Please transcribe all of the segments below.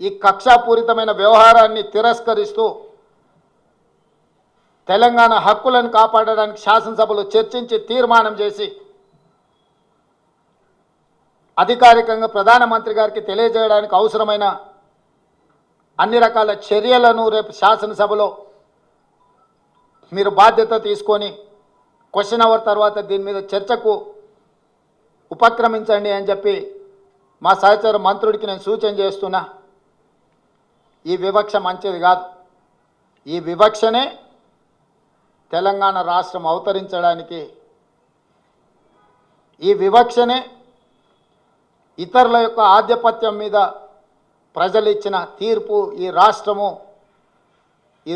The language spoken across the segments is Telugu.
ఈ కక్షాపూరితమైన వ్యవహారాన్ని తిరస్కరిస్తూ తెలంగాణ హక్కులను కాపాడడానికి శాసనసభలో చర్చించి తీర్మానం చేసి అధికారికంగా ప్రధానమంత్రి గారికి తెలియజేయడానికి అవసరమైన అన్ని రకాల చర్యలను రేపు శాసనసభలో మీరు బాధ్యత తీసుకొని క్వశ్చన్ అవర్ తర్వాత దీని మీద చర్చకు ఉపక్రమించండి అని చెప్పి మా సహచర మంత్రుడికి నేను సూచన చేస్తున్నా. ఈ వివక్ష మంచిది కాదు. ఈ వివక్షనే తెలంగాణ రాష్ట్రం అవతరించడానికి, ఈ వివక్షనే ఇతరుల యొక్క ఆధిపత్యం మీద ప్రజలు ఇచ్చిన తీర్పు, ఈ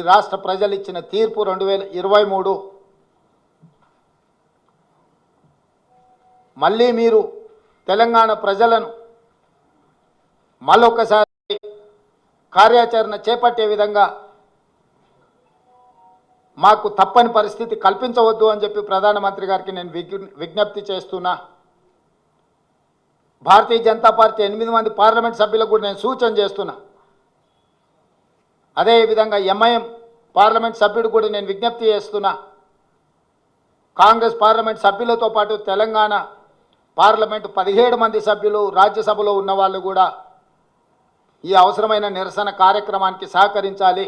రాష్ట్ర ప్రజలు ఇచ్చిన తీర్పు 2023. మళ్ళీ మీరు తెలంగాణ ప్రజలను మళ్ళొకసారి కార్యాచరణ చేపట్టే విధంగా మాకు తప్పని పరిస్థితి కల్పించవద్దు అని చెప్పి ప్రధానమంత్రి గారికి నేను విజ్ఞప్తి చేస్తున్నా. భారతీయ జనతా పార్టీ 8 మంది పార్లమెంట్ సభ్యులకు కూడా నేను సూచన చేస్తున్నా. అదేవిధంగా ఎంఐఎం పార్లమెంట్ సభ్యుడు కూడా నేను విజ్ఞప్తి చేస్తున్నా. కాంగ్రెస్ పార్లమెంట్ సభ్యులతో పాటు తెలంగాణ పార్లమెంటు 17 మంది సభ్యులు రాజ్యసభలో ఉన్న వాళ్ళు కూడా ఈ అవసరమైన నిరసన కార్యక్రమానికి సహకరించాలి.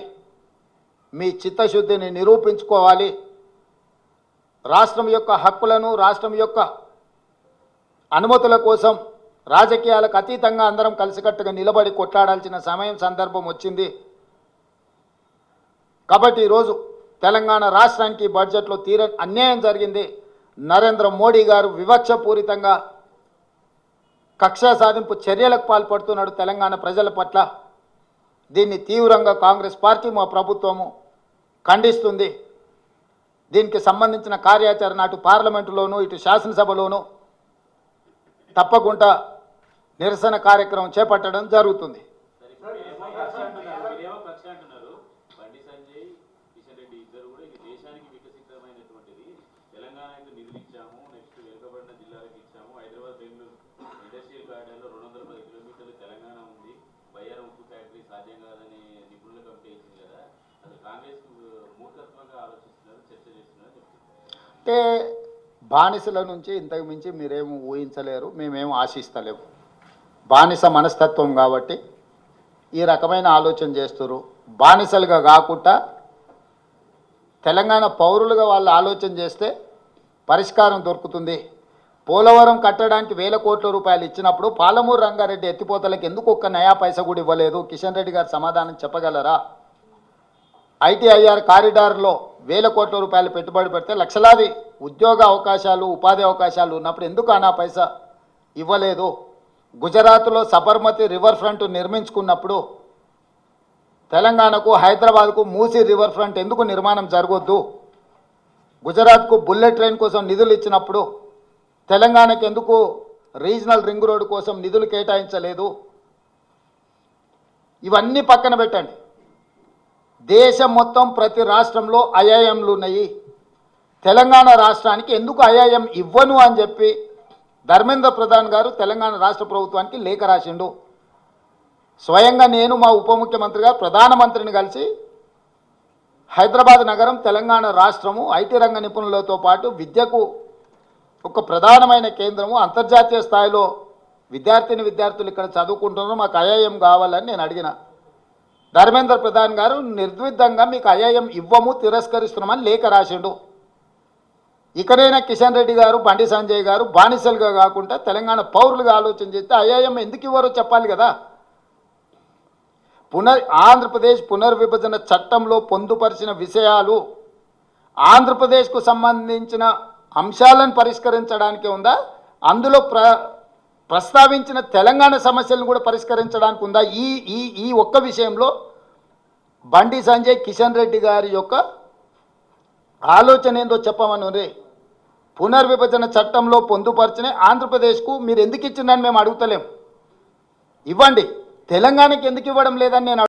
మీ చిత్తశుద్ధిని నిరూపించుకోవాలి. రాష్ట్రం యొక్క హక్కులను, రాష్ట్రం యొక్క అనుమతుల కోసం రాజకీయాలకు అతీతంగా అందరం కలిసికట్టుగా నిలబడి కొట్లాడాల్సిన సమయం, సందర్భం వచ్చింది. కాబట్టి ఈరోజు తెలంగాణ రాష్ట్రానికి బడ్జెట్లో తీరని అన్యాయం జరిగింది. నరేంద్ర మోడీ గారు వివక్షపూరితంగా కక్షా సాధింపు చర్యలకు పాల్పడుతున్నాడు తెలంగాణ ప్రజల పట్ల. దీన్ని తీవ్రంగా కాంగ్రెస్ పార్టీ, మా ప్రభుత్వము ఖండిస్తుంది. దీనికి సంబంధించిన కార్యాచరణ అటు పార్లమెంటులోనూ ఇటు శాసనసభలోనూ తప్పకుండా నిరసన కార్యక్రమం చేపట్టడం జరుగుతుంది. అంటే బానిసల నుంచి ఇంతకు మించి మీరేమో ఊహించలేరు, మేమేమో ఆశిస్తలేము. బానిస మనస్తత్వం కాబట్టి ఈ రకమైన ఆలోచన చేస్తారు. బానిసలుగా కాకుండా తెలంగాణ పౌరులుగా వాళ్ళు ఆలోచన చేస్తే పరిష్కారం దొరుకుతుంది. పోలవరం కట్టడానికి 1000 కోట్ల రూపాయలు ఇచ్చినప్పుడు పాలమూరు రంగారెడ్డి ఎత్తిపోతలకు ఎందుకు ఒక్క నయా పైసా కూడా ఇవ్వలేదు? కిషన్ రెడ్డి గారు సమాధానం చెప్పగలరా? ఐటీఐఆర్ కారిడార్లో 1000 కోట్ల రూపాయలు పెట్టుబడి పెడితే లక్షలాది ఉద్యోగ అవకాశాలు, ఉపాధి అవకాశాలు ఉన్నప్పుడు ఎందుకు అనా పైసా ఇవ్వలేదు? గుజరాత్లో సబర్మతి రివర్ ఫ్రంట్ నిర్మించుకున్నప్పుడు తెలంగాణకు, హైదరాబాద్కు మూసీ రివర్ ఫ్రంట్ ఎందుకు నిర్మాణం జరగొద్దు? గుజరాత్కు బుల్లెట్ ట్రైన్ కోసం నిధులు ఇచ్చినప్పుడు తెలంగాణకు ఎందుకు రీజనల్ రింగ్ రోడ్డు కోసం నిధులు కేటాయించలేదు? ఇవన్నీ పక్కన పెట్టండి. దేశం మొత్తం ప్రతి రాష్ట్రంలో ఐఐఎంలు ఉన్నాయి. తెలంగాణ రాష్ట్రానికి ఎందుకు ఐఐఎం ఇవ్వను అని చెప్పి ధర్మేంద్ర ప్రధాన్ గారు తెలంగాణ రాష్ట్ర ప్రభుత్వానికి లేఖ రాసిండు. స్వయంగా నేను మా ఉప ముఖ్యమంత్రి గారు ప్రధానమంత్రిని కలిసి హైదరాబాద్ నగరం తెలంగాణ రాష్ట్రము ఐటీ రంగ నిపుణులతో పాటు విద్యకు ఒక ప్రధానమైన కేంద్రము, అంతర్జాతీయ స్థాయిలో విద్యార్థులు ఇక్కడ చదువుకుంటున్నారు, మాకు ఐఐఎం కావాలని నేను అడిగిన. ధర్మేంద్ర ప్రధాన్ గారు నిర్ద్విధంగా మీకు ఐఐఎం ఇవ్వము, తిరస్కరిస్తున్నామని లేఖ రాసిండు. ఇకనైనా కిషన్ రెడ్డి గారు, బండి సంజయ్ గారు బానిసలుగా కాకుండా తెలంగాణ పౌరులుగా ఆలోచన చేస్తే ఐఐఎం ఎందుకు ఇవ్వరో చెప్పాలి కదా. ఆంధ్రప్రదేశ్ పునర్విభజన చట్టంలో పొందుపరిచిన విషయాలు ఆంధ్రప్రదేశ్కు సంబంధించిన అంశాలను పరిష్కరించడానికి ఉందా? అందులో ప్రస్తావించిన తెలంగాణ సమస్యలను కూడా పరిష్కరించడానికి ఉందా? ఈ ఒక్క విషయంలో బండి సంజయ్, కిషన్ రెడ్డి గారి యొక్క ఆలోచన ఏందో చెప్పమని. పునర్విభజన చట్టంలో పొందుపరిచిన ఆంధ్రప్రదేశ్కు మీరు ఎందుకు ఇచ్చిందని మేము అడుగుతలేం. ఇవ్వండి. తెలంగాణకి ఎందుకు ఇవ్వడం లేదని నేను